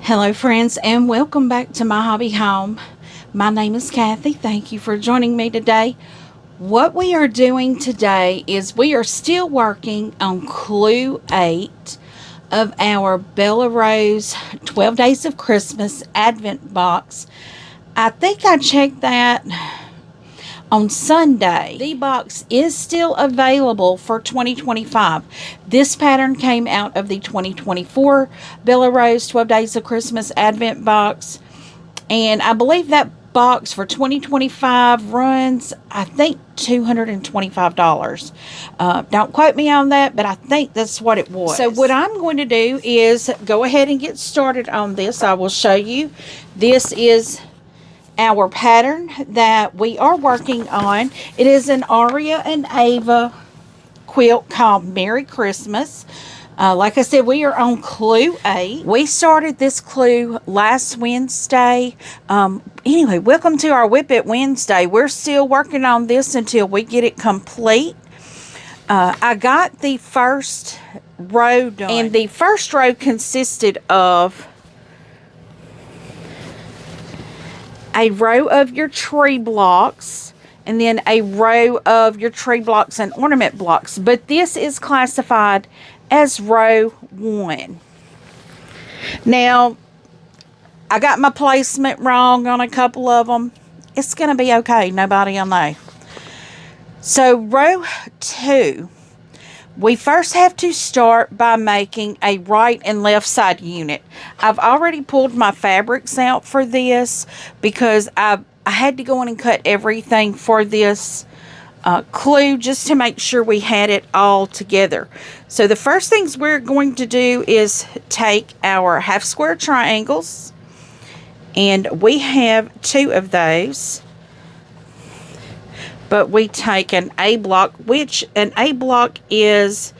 Hello friends, and welcome back to My Hobby Home. My name is Kathy. Thank you for joining me today. What we are doing today is we are still working on Clue 8 of our Bella Rose 12 Days of Christmas Advent box. I think I checked that on Sunday. The box is still available for 2025. This pattern came out of the 2024 Bella Rose 12 Days of Christmas Advent box. And I believe that box for 2025 runs, I think, $225. Don't quote me on that, but I think that's what it was. So what I'm going to do is go ahead and get started on this. I will show you. This is our pattern that we are working on. It is an Aria and Ava quilt called Merry Christmas. Like I said, we are on Clue 8. We started this clue last Wednesday. Anyway, welcome to our Whip It Wednesday. We're still working on this until we get it complete. I got the first row done, and the first row consisted of a row of your tree blocks and then a row of your tree blocks and ornament blocks. But this is classified as row 1. Now, I got my placement wrong on a couple of them. It's going to be okay. Nobody will know. So, row 2. We first have to start by making a right and left side unit. I've already pulled my fabrics out for this because I had to go in and cut everything for this clue just to make sure we had it all together. So the first things we're going to do is take our half square triangles, and we have 2 of those. But we take an A block, which an A block is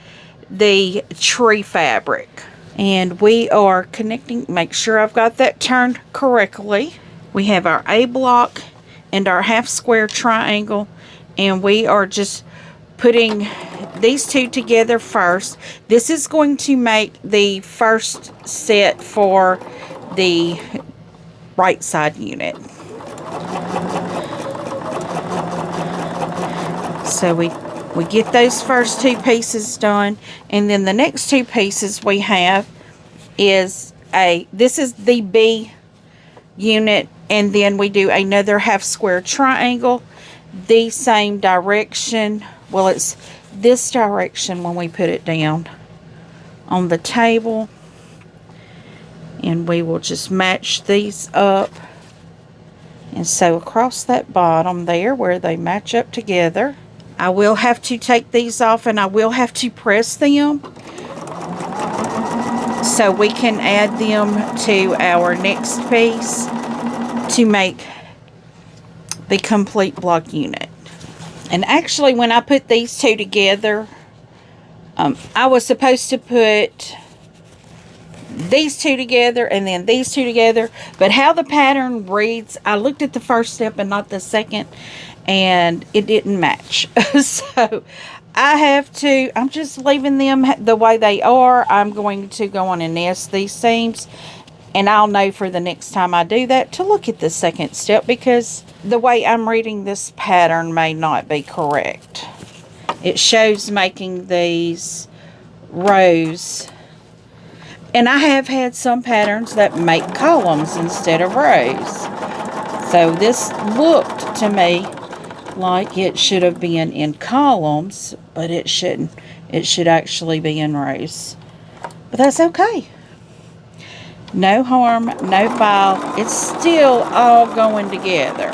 the tree fabric. And we are connecting, make sure I've got that turned correctly. We have our A block and our half square triangle. And we are just putting these 2 together first. This is going to make the first set for the right side unit. So we get those first 2 pieces done, and then the next 2 pieces we have is this is the B unit, and then we do another half square triangle the same direction. Well, it's this direction when we put it down on the table, and we will just match these up and sew across that bottom there where they match up together. I will have to take these off, and I will have to press them so we can add them to our next piece to make the complete block unit. And actually, when I put these 2 together, I was supposed to put these 2 together and then these 2 together, but how the pattern reads, I looked at the first step and not the second, and it didn't match. So I'm just leaving them the way they are. I'm going to go on and nest these seams, and I'll know for the next time I do that to look at the second step, because the way I'm reading this pattern may not be correct. It shows making these rows, and I have had some patterns that make columns instead of rows. So this looked to me like it should have been in columns, but it shouldn't. It should actually be in rows. But that's okay. No harm, no foul. It's still all going together.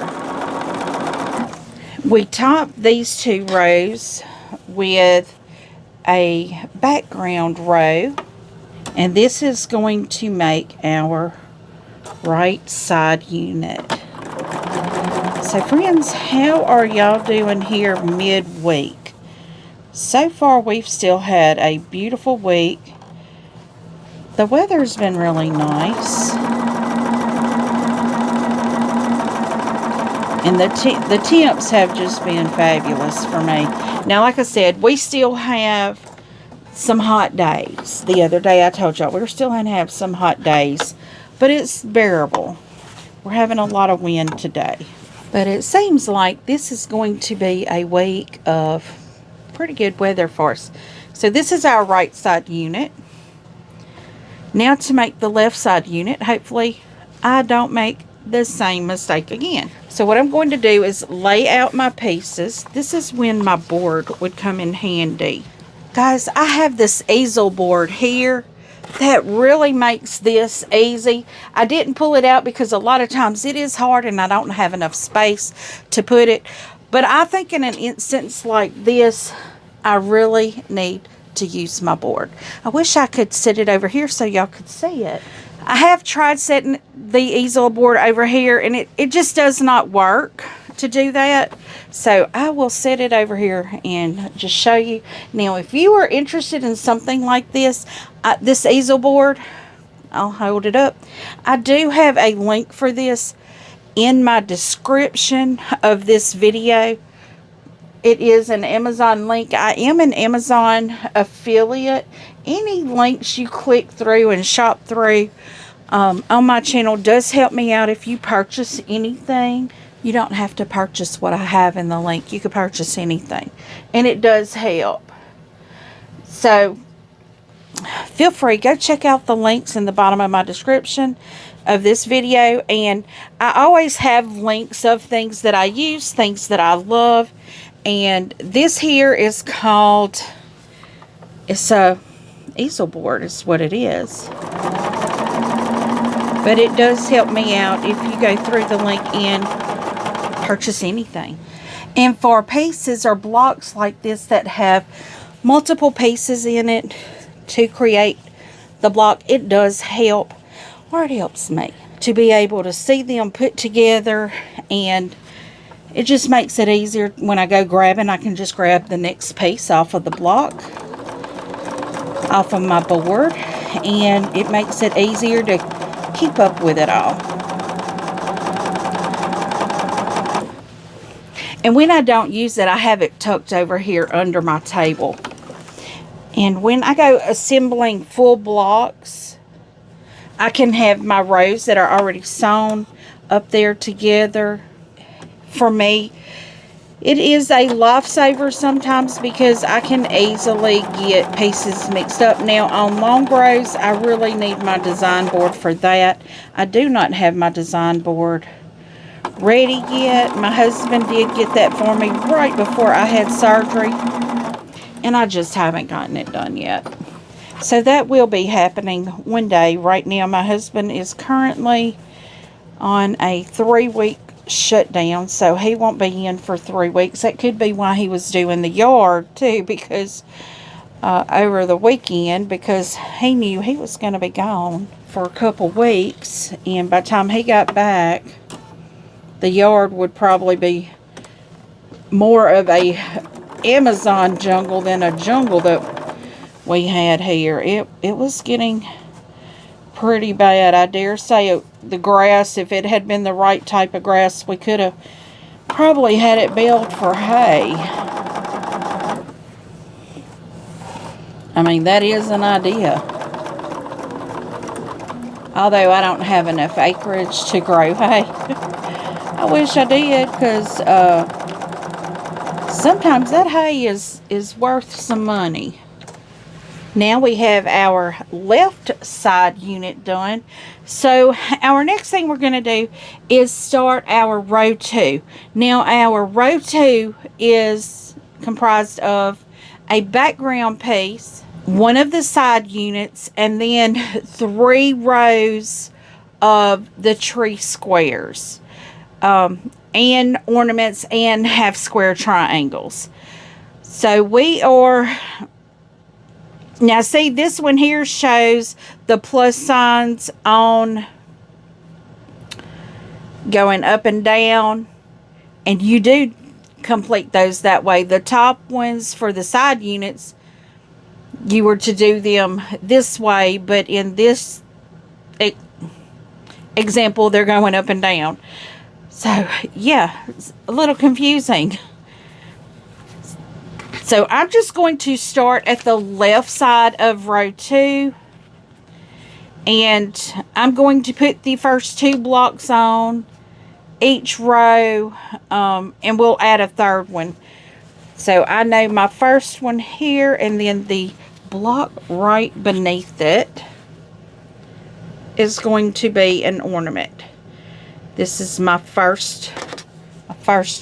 We top these 2 rows with a background row, and this is going to make our right side unit. So friends, how are y'all doing here midweek? So far, we've still had a beautiful week. The weather's been really nice. And the temps have just been fabulous for me. Now, like I said, we still have some hot days. The other day I told y'all we're still going to have some hot days but it's bearable. We're having a lot of wind today. But it seems like this is going to be a week of pretty good weather for us. So this is our right side unit. Now to make the left side unit, hopefully I don't make the same mistake again. So what I'm going to do is lay out my pieces. This is when my board would come in handy. Guys, I have this easel board here that really makes this easy. I didn't pull it out because a lot of times it is hard and I don't have enough space to put it. But I think in an instance like this, I really need to use my board. I wish I could set it over here so y'all could see it. I have tried setting the easel board over here and it just does not work to do that. So I will set it over here and just show you. Now if you are interested in something like this, this easel board, I'll hold it up. I do have a link for this in my description of this video. It is an Amazon link. I am an Amazon affiliate. Any links you click through and shop through on my channel does help me out. If you purchase anything, you don't have to purchase what I have in the link. You can purchase anything, and it does help. So feel free, go check out the links in the bottom of my description of this video. And I always have links of things that I use, things that I love. And this here is called, it's a easel board is what it is. But it does help me out if you go through the link and purchase anything. And for pieces or blocks like this that have multiple pieces in it to create the block, it does help, or it helps me, to be able to see them put together, and it just makes it easier when I go grabbing. I can just grab the next piece off of the block, off of my board, and it makes it easier to keep up with it all. And when I don't use it, I have it tucked over here under my table. And when I go assembling full blocks, I can have my rows that are already sewn up there together. For me, it is a lifesaver sometimes because I can easily get pieces mixed up. Now on long rows, I really need my design board for that. I do not have my design board ready yet. My husband did get that for me right before I had surgery, and I just haven't gotten it done yet. So that will be happening one day. Right now my husband is currently on a 3-week shutdown, so he won't be in for 3 weeks. That could be why he was doing the yard too, because over the weekend, because he knew he was going to be gone for a couple weeks, and by the time he got back, the yard would probably be more of a Amazon jungle than a jungle that we had here. It was getting pretty bad. I dare say the grass, if it had been the right type of grass, we could have probably had it baled for hay. I mean, that is an idea. Although I don't have enough acreage to grow hay. I wish I did, because sometimes that hay is worth some money. Now we have our left side unit done. So our next thing we're going to do is start our row 2. Now our row 2 is comprised of a background piece, one of the side units, and then 3 rows of the tree squares, and ornaments, and half square triangles. So we are... Now see, this one here shows the plus signs on going up and down, and you do complete those that way. The top ones for the side units, you were to do them this way, but in this example, they're going up and down. So yeah, it's a little confusing. So I'm just going to start at the left side of row 2, And I'm going to put the first 2 blocks on each row, and we'll add a third one. So I know my first one here, and then the block right beneath it is going to be an ornament. This is my first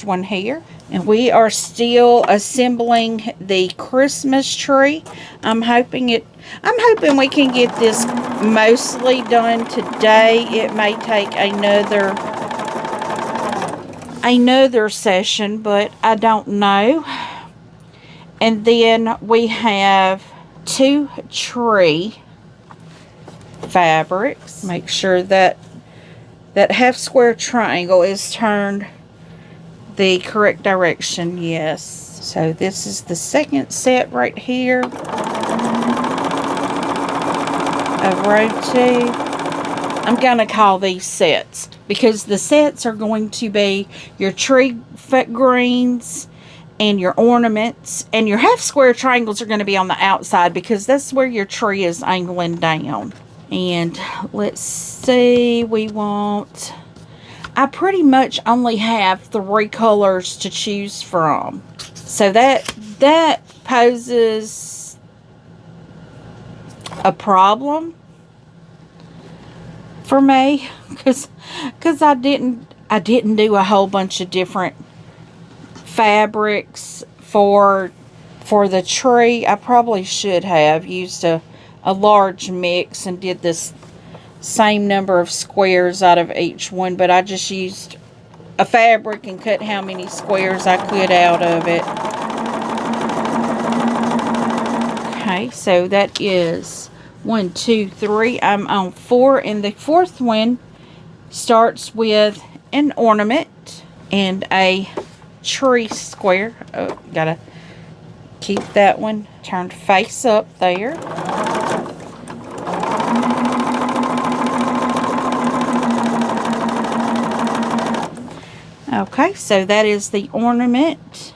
one here. And we are still assembling the Christmas tree. I'm hoping we can get this mostly done today. It may take another session, but I don't know. And then we have 2 tree fabrics. Make sure that half square triangle is turned the correct direction. Yes. So this is the second set right here of row 2. I'm gonna call these sets because the sets are going to be your tree greens and your ornaments, and your half square triangles are going to be on the outside because that's where your tree is angling down. And let's see, I pretty much only have 3 colors to choose from. So that poses a problem for me because I didn't do a whole bunch of different fabrics for the tree. I probably should have used a large mix and did this same number of squares out of each one, but I just used a fabric and cut how many squares I could out of it. Okay, so that is 1, 2, 3. I'm on 4, and the 4th one starts with an ornament and a tree square. Oh, gotta keep that one turned face up there. Okay, so that is the ornament.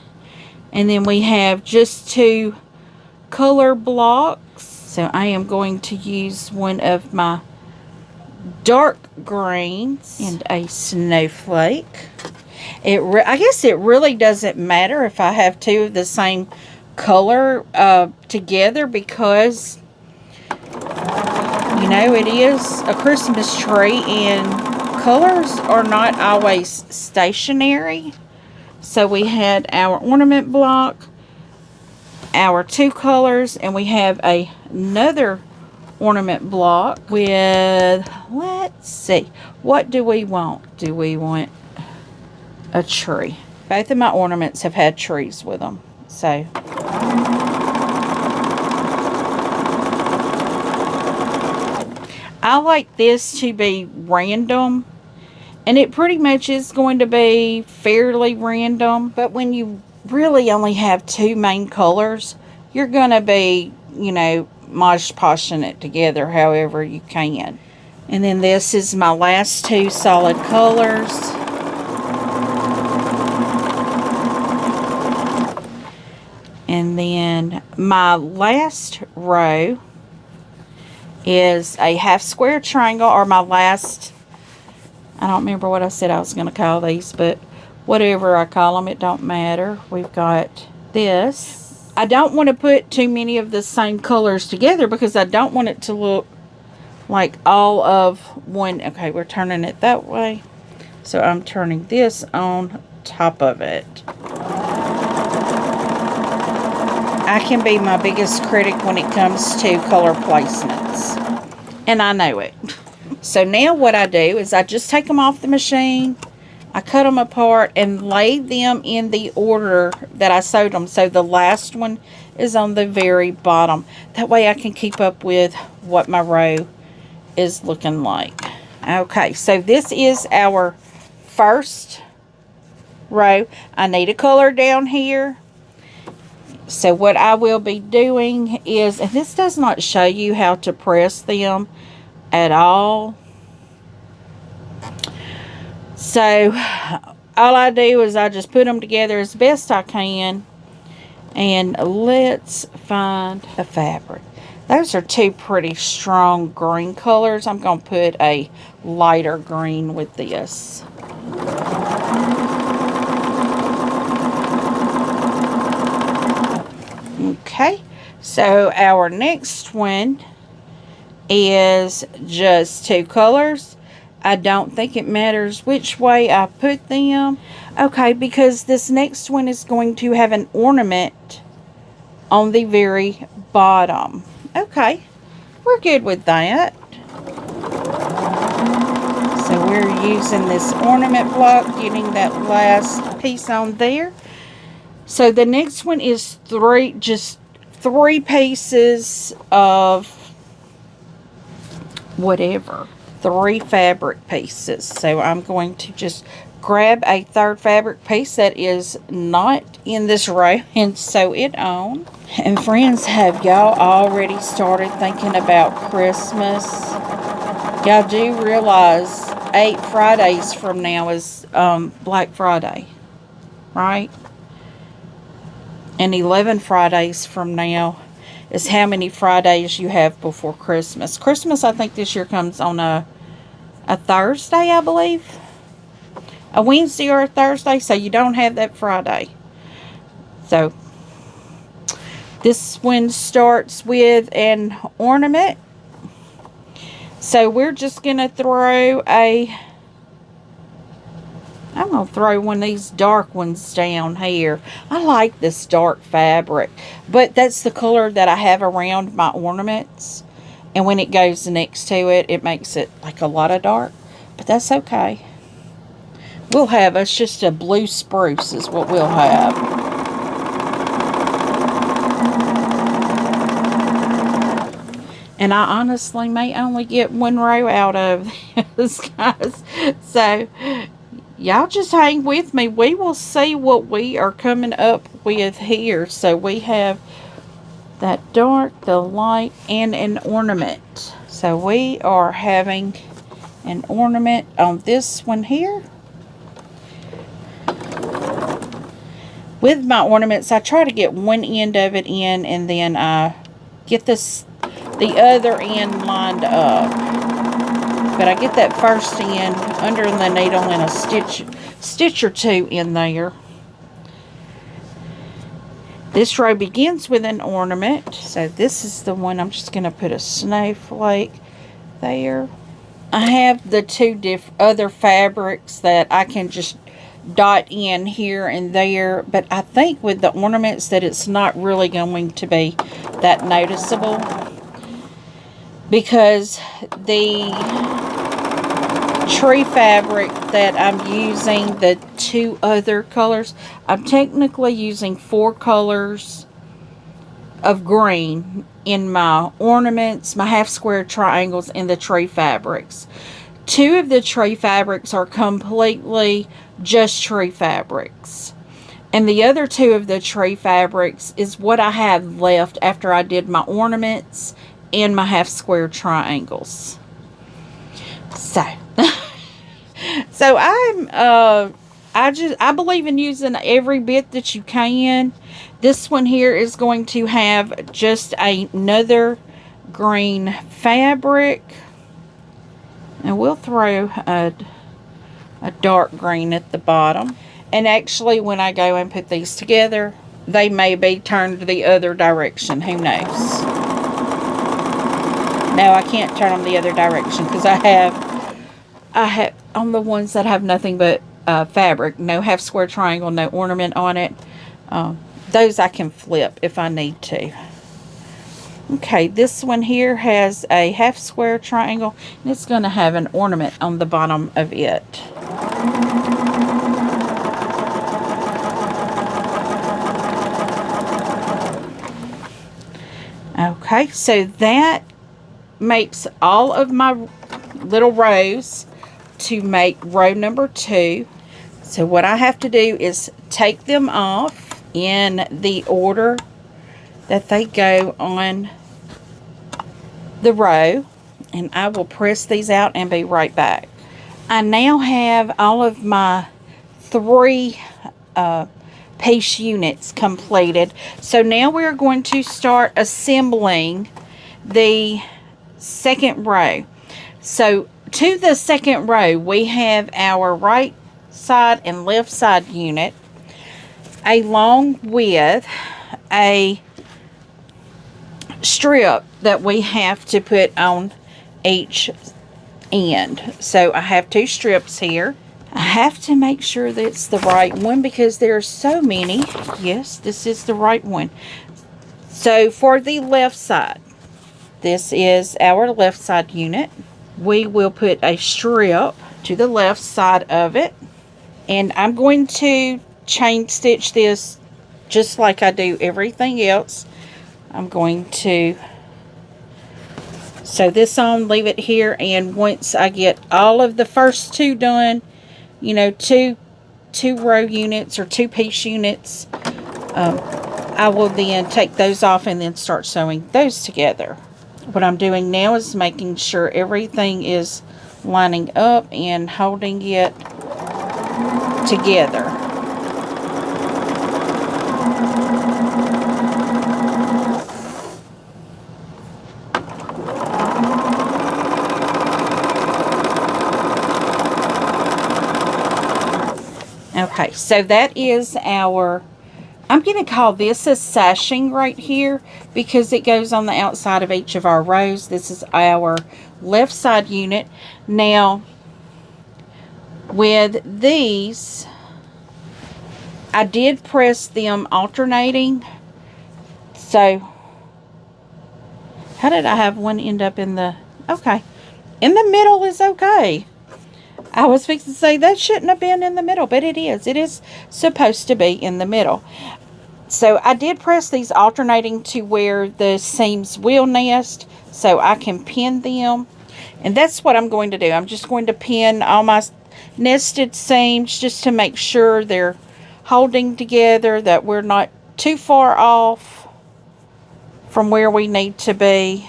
And then we have just 2 color blocks. So I am going to use one of my dark greens and a snowflake. I guess it really doesn't matter if I have 2 of the same color together because, you know, it is a Christmas tree and colors are not always stationary. So we had our ornament block, our 2 colors, and we have another ornament block with, let's see, what do we want? Do we want a tree? Both of my ornaments have had trees with them. So I like this to be random, and it pretty much is going to be fairly random, but when you really only have 2 main colors, you're going to be, you know, mosh-poshing it together however you can. And then this is my last 2 solid colors. And then my last row is a half square triangle, or my last, I don't remember what I said I was going to call these, but whatever I call them, it don't matter. We've got this. I don't want to put too many of the same colors together because I don't want it to look like all of one. Okay, we're turning it that way. So I'm turning this on top of it. I can be my biggest critic when it comes to color placements, and I know it. So now what I do is I just take them off the machine, I cut them apart and lay them in the order that I sewed them. So the last one is on the very bottom. That way I can keep up with what my row is looking like. Okay, so this is our first row. I need a color down here. So what I will be doing is, and this does not show you how to press them at all. So all I do is I just put them together as best I can. And let's find a fabric. Those are two pretty strong green colors. I'm going to put a lighter green with this. Okay, so our next one is just two colors. I don't think it matters which way I put them. Okay, because this next one is going to have an ornament on the very bottom. Okay, we're good with that. So we're using this ornament block, getting that last piece on there. So the next one is just three pieces of whatever. 3 fabric pieces. So I'm going to just grab a third fabric piece that is not in this row and sew it on. And friends, have y'all already started thinking about Christmas? Y'all do realize 8 Fridays from now is Black Friday, right? And 11 Fridays from now is how many Fridays you have before Christmas. Christmas, I think this year comes on a Thursday, I believe. A Wednesday or a Thursday, so you don't have that Friday. So, this one starts with an ornament. So, we're just going to throw I'm going to throw one of these dark ones down here. I like this dark fabric, but that's the color that I have around my ornaments. And when it goes next to it, it makes it like a lot of dark, but that's okay. We'll have, it's just a blue spruce is what we'll have. And I honestly may only get one row out of this, guys. So, y'all just hang with me. We will see what we are coming up with here. So we have that dark, the light, and an ornament. So we are having an ornament on this one here. With my ornaments, I try to get one end of it in, and then I get the other end lined up. But I get that first end under the needle and a stitch or two in there. This row begins with an ornament. So this is the one I'm just going to put a snowflake there. I have the two other fabrics that I can just dot in here and there. But I think with the ornaments that it's not really going to be that noticeable. Because the tree fabric that I'm using, the two other colors, I'm technically using 4 colors of green in my ornaments, my half square triangles, and the tree fabrics. 2 of the tree fabrics are completely just tree fabrics. And the other 2 of the tree fabrics is what I have left after I did my ornaments and my half square triangles. So I believe in using every bit that you can. This one here is going to have just another green fabric, and we'll throw a dark green at the bottom. And actually, when I go and put these together, they may be turned the other direction. Who knows? No, I can't turn them the other direction because I have on the ones that have nothing but fabric, no half square triangle, no ornament on it. Those I can flip if I need to. Okay, this one here has a half square triangle, and it's going to have an ornament on the bottom of it. Okay, so that makes all of my little rows to make row number 2. So what I have to do is take them off in the order that they go on the row, and I will press these out and be right back. I now have all of my 3 piece units completed. So now we're going to start assembling the second row. So to the second row, we have our right side and left side unit, along with a strip that we have to put on each end. So I have 2 strips here. I have to make sure that it's the right one because there are so many. Yes, this is the right one. So for the left side, this is our left side unit. We will put a strip to the left side of it. And I'm going to chain stitch this just like I do everything else. I'm going to sew this on, leave it here, and once I get all of the first 2 done, you know, two row units or 2-piece units, I will then take those off and then start sewing those together. What I'm doing now is making sure everything is lining up and holding it together. Okay, so that is our, I'm going to call this a sashing right here because it goes on the outside of each of our rows. This is our left side unit. Now, with these, I did press them alternating. So, how did I have one end up in the, okay, in the middle is okay. I was fixing to say that shouldn't have been in the middle, but it is. It is supposed to be in the middle. So I did press these alternating to where the seams will nest so I can pin them. And that's what I'm going to do. I'm just going to pin all my nested seams just to make sure they're holding together, that we're not too far off from where we need to be.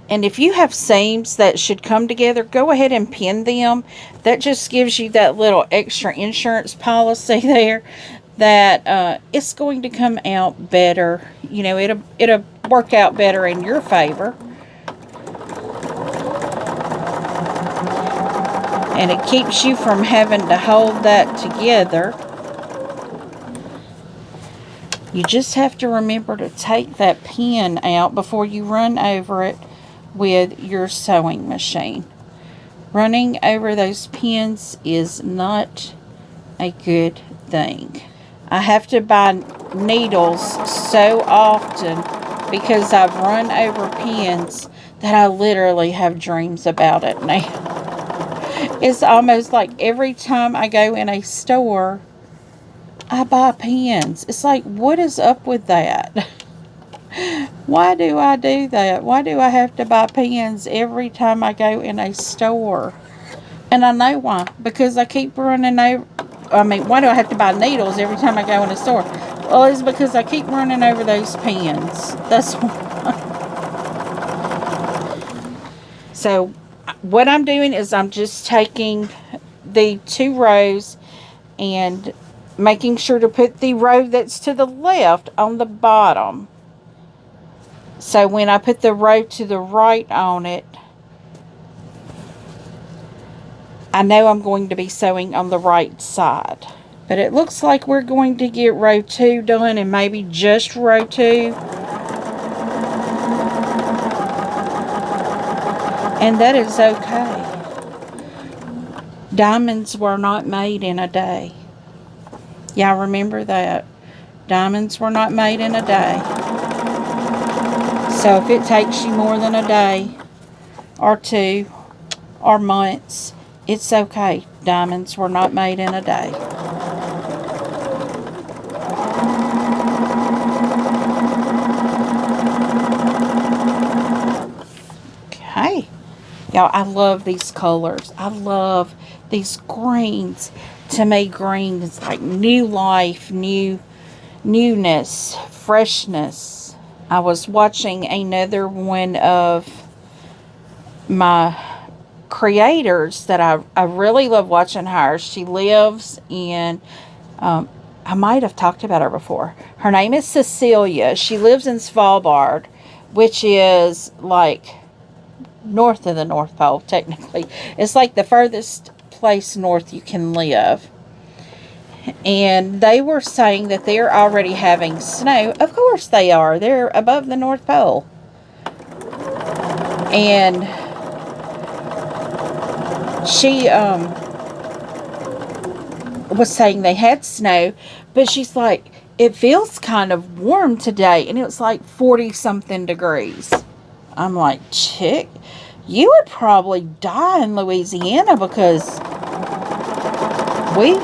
And if you have seams that should come together, go ahead and pin them. That just gives you that little extra insurance policy there that it's going to come out better. You know, it'll work out better in your favor. And it keeps you from having to hold that together. You just have to remember to take that pin out before you run over it with your sewing machine. Running over those pins is not a good thing. I have to buy needles so often because I've run over pins that I literally have dreams about it now. It's almost like every time I go in a store, I buy pins. It's like, what is up with that? Why do I do that? Why do I have to buy pins every time I go in a store? And I know why. Because I keep running over. I mean, why do I have to buy needles every time I go in a store? Well, it's because I keep running over those pins. That's why. So, what I'm doing is I'm just taking the 2 rows and making sure to put the row that's to the left on the bottom. So when I put the row to the right on it, I know I'm going to be sewing on the right side. But it looks like we're going to get row 2 done and maybe just row 2. And that is okay. Diamonds were not made in a day. Y'all remember that. Diamonds were not made in a day. So if it takes you more than a day or 2 or months, it's okay. Diamonds were not made in a day. Okay. Y'all, I love these colors. I love these greens. To me, green is like new life, newness, freshness. I was watching another one of my creators that I really love watching her. She lives in, I might have talked about her before. Her name is Cecilia. She lives in Svalbard, which is like north of the North Pole, technically. It's like the furthest place north you can live. And they were saying that they're already having snow. Of course they are. They're above the North Pole. And she was saying they had snow, but she's like, it feels kind of warm today. And it was like 40 something degrees. I'm like, chick, you would probably die in Louisiana, because we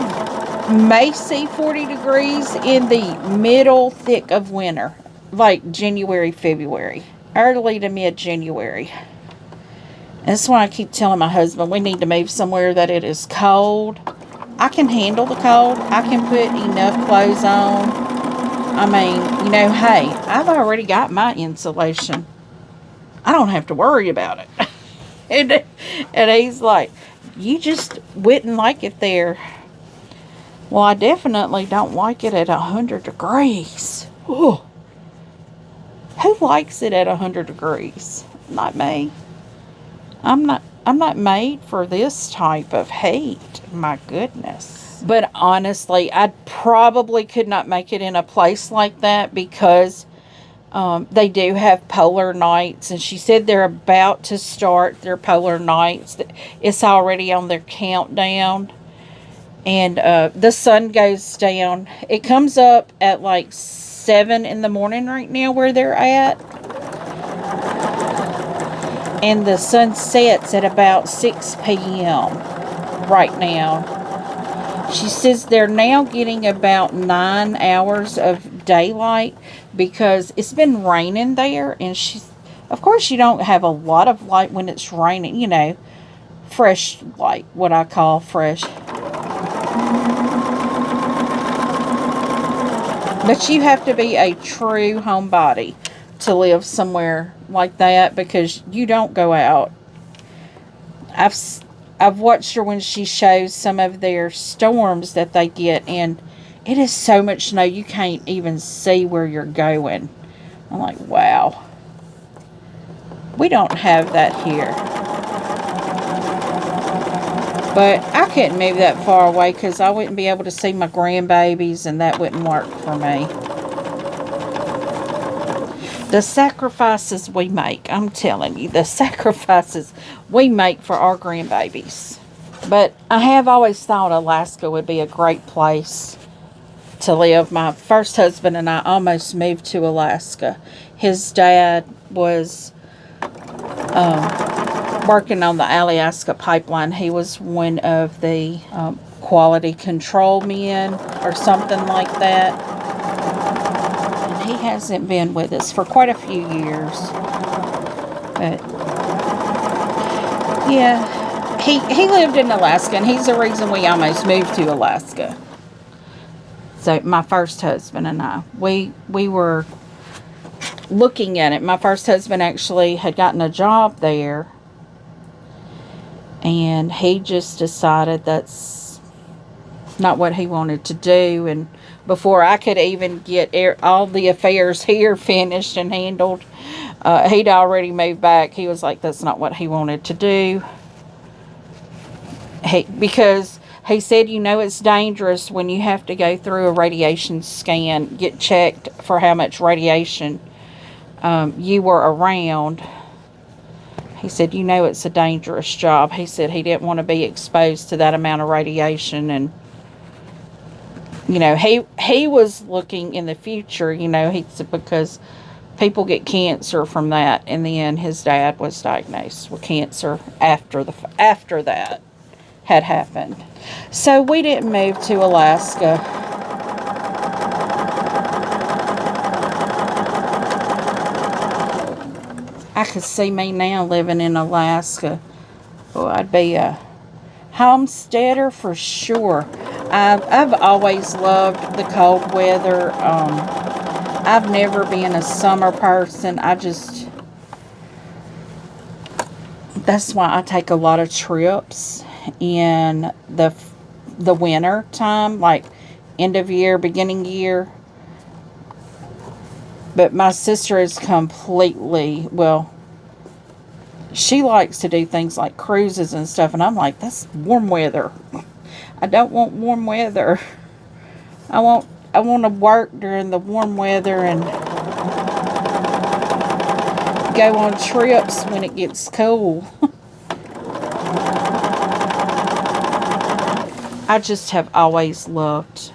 may see 40 degrees in the middle thick of winter, like January, February, early to mid-January. That's why I keep telling my husband we need to move somewhere that it is cold. I can handle the cold. I can put enough clothes on. I mean, you know, hey, I've already got my insulation. I don't have to worry about it. and he's like, you just wouldn't like it there. Well, I definitely don't like it at 100 degrees. Ooh. Who likes it at 100 degrees? Not me. I'm not made for this type of heat. My goodness. But honestly, I probably could not make it in a place like that, because they do have polar nights, and she said they're about to start their polar nights. It's already on their countdown. And the sun goes down. It comes up at like 7 in the morning right now where they're at. And the sun sets at about 6 p.m. right now. She says they're now getting about 9 hours of daylight, because it's been raining there. And of course, you don't have a lot of light when it's raining, you know, fresh light, what I call fresh. But you have to be a true homebody to live somewhere like that, because you don't go out. I've watched her when she shows some of their storms that they get, and it is so much snow you can't even see where you're going. I'm like, wow. We don't have that here. But I couldn't move that far away, because I wouldn't be able to see my grandbabies, and that wouldn't work for me. The sacrifices we make, I'm telling you, the sacrifices we make for our grandbabies. But I have always thought Alaska would be a great place to live. My first husband and I almost moved to Alaska. His dad was working on the Alaska pipeline. He was one of the quality control men or something like that. And he hasn't been with us for quite a few years. But yeah, he lived in Alaska, and he's the reason we almost moved to Alaska. So my first husband and I, we were looking at it. My first husband actually had gotten a job there, and he just decided that's not what he wanted to do. And before I could even get all the affairs here finished and handled, he'd already moved back. He was like, that's not what he wanted to do. Because he said, you know, it's dangerous when you have to go through a radiation scan, get checked for how much radiation you were around. He said, you know, it's a dangerous job. He said he didn't want to be exposed to that amount of radiation. And, you know, he was looking in the future, you know, he said, because people get cancer from that. And then his dad was diagnosed with cancer after that had happened. So we didn't move to Alaska. I could see me now living in Alaska. Oh, I'd be a homesteader for sure. I've always loved the cold weather. I've never been a summer person. That's why I take a lot of trips in the winter time, like end of year, beginning year. But my sister is completely, well, she likes to do things like cruises and stuff. And I'm like, that's warm weather. I don't want warm weather. I want to work during the warm weather and go on trips when it gets cold. I just have always loved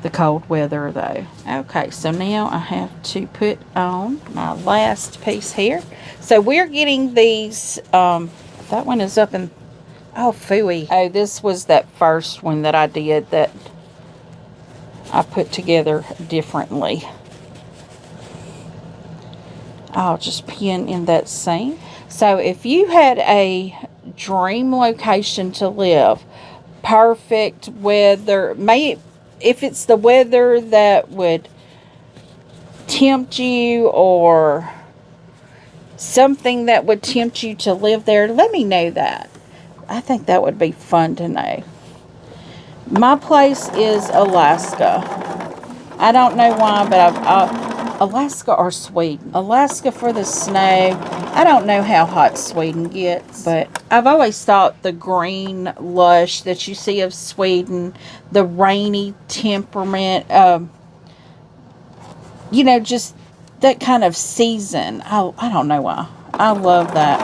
the cold weather though. Okay, so now I have to put on my last piece here. So we're getting these, that one is up in, oh, phooey. Oh, this was that first one that I did that I put together differently. I'll just pin in that seam. So if you had a dream location to live, perfect weather, if it's the weather that would tempt you or something that would tempt you to live there, let me know that. I think that would be fun to know. My place is Alaska. I don't know why, but Alaska or Sweden. Alaska for the snow. I don't know how hot Sweden gets, but I've always thought the green lush that you see of Sweden, the rainy temperament, you know, just that kind of season. I don't know why. I love that.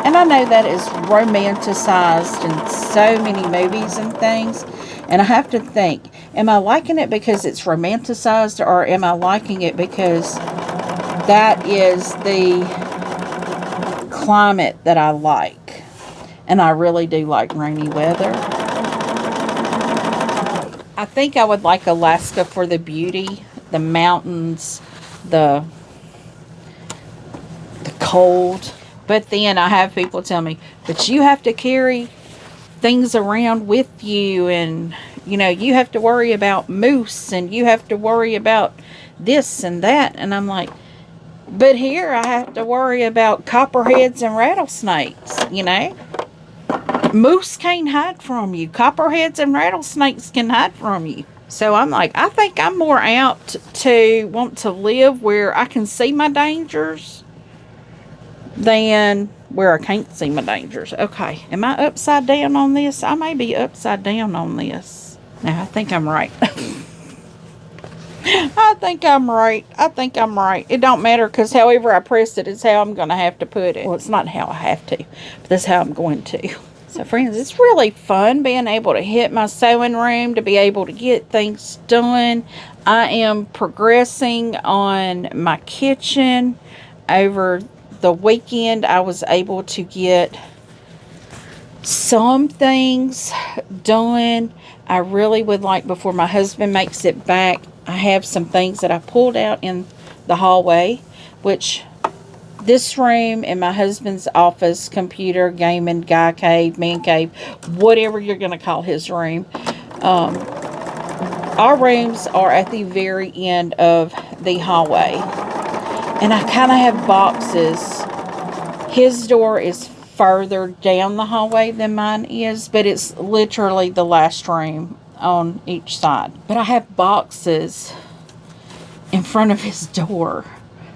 And I know that is romanticized in so many movies and things. And I have to think, am I liking it because it's romanticized, or am I liking it because that is the climate that I like? And I really do like rainy weather. I think I would like Alaska for the beauty, the mountains, the cold. But then I have people tell me, but you have to carry things around with you, and you know, you have to worry about moose, and you have to worry about this and that. And I'm like, but here I have to worry about copperheads and rattlesnakes, you know. Moose can't hide from you. Copperheads and rattlesnakes can hide from you. So I'm like, I think I'm more apt to want to live where I can see my dangers than where I can't see my dangers. Okay, am I upside down on this? I may be upside down on this. Now, I think I'm right. I think I'm right. I think I'm right. It don't matter, because however I press it is how I'm going to have to put it. Well, it's not how I have to, but that's how I'm going to. So, friends, it's really fun being able to hit my sewing room, to be able to get things done. I am progressing on my kitchen. Over the weekend, I was able to get some things done. I really would like, before my husband makes it back, I have some things that I pulled out in the hallway, which this room and my husband's office, computer, gaming, guy cave, man cave, whatever you're going to call his room. Our rooms are at the very end of the hallway. And I kind of have boxes. His door is further down the hallway than mine is, but it's literally the last room on each side. But I have boxes in front of his door.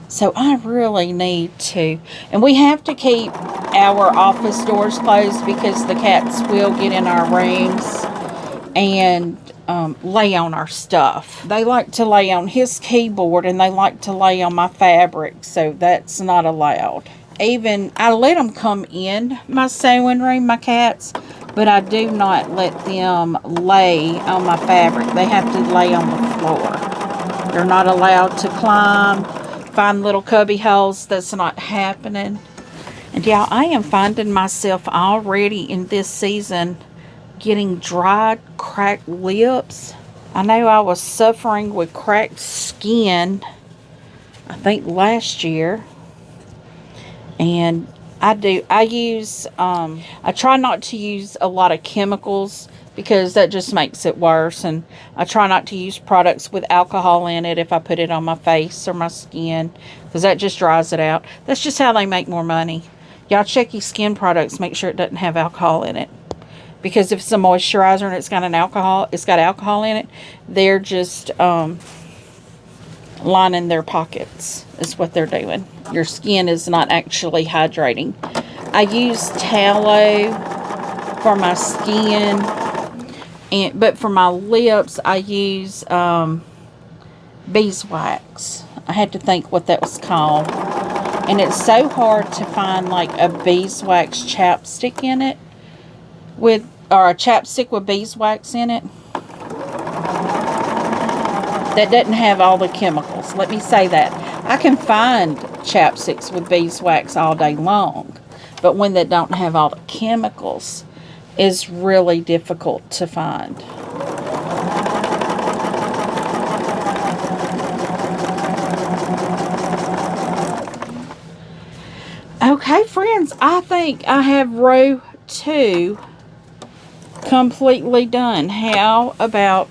So I really need to. And we have to keep our office doors closed because the cats will get in our rooms and lay on our stuff. They like to lay on his keyboard, and they like to lay on my fabric. So that's not allowed. Even, I let them come in my sewing room, my cats, but I do not let them lay on my fabric. They have to lay on the floor. They're not allowed to climb, find little cubby holes. That's not happening. And yeah, I am finding myself already in this season getting dried, cracked lips. I know I was suffering with cracked skin, I think last year. And I try not to use a lot of chemicals because that just makes it worse. And I try not to use products with alcohol in it if I put it on my face or my skin, because that just dries it out. That's just how they make more money. Y'all check your skin products, make sure it doesn't have alcohol in it. Because if it's a moisturizer and it's got alcohol in it, they're just lining their pockets is what they're doing. Your skin is not actually hydrating. I use tallow for my skin, but for my lips I use beeswax. I had to think what that was called. And it's so hard to find like a beeswax chapstick in it or a chapstick with beeswax in it that doesn't have all the chemicals. Let me say that. I can find chapsticks with beeswax all day long, but one that don't have all the chemicals is really difficult to find. Okay, friends, I think I have row 2 completely done. How about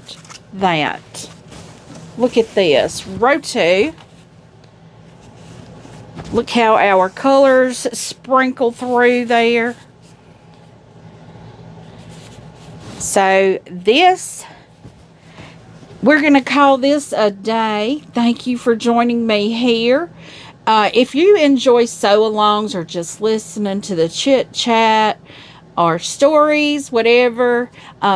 that? Look at this. Row 2. Look how our colors sprinkle through there. So this, we're going to call this a day. Thank you for joining me here. If you enjoy sew-alongs or just listening to the chit-chat or stories, whatever,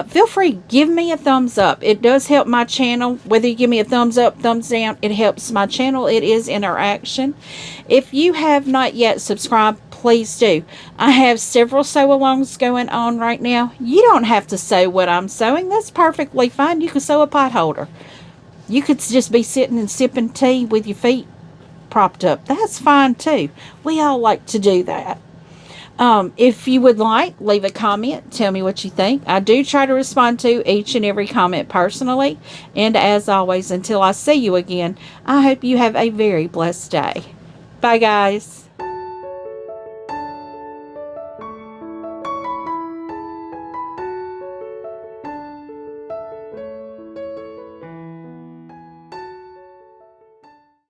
feel free, give me a thumbs up. It does help my channel. Whether you give me a thumbs up, thumbs down, it helps my channel. It is interaction. If you have not yet subscribed, please do. I have several sew-alongs going on right now. You don't have to sew what I'm sewing. That's perfectly fine. You can sew a pot holder. You could just be sitting and sipping tea with your feet propped up. That's fine too. We all like to do that. If you would like, leave a comment. Tell me what you think. I do try to respond to each and every comment personally. And as always, until I see you again, I hope you have a very blessed day. Bye, guys.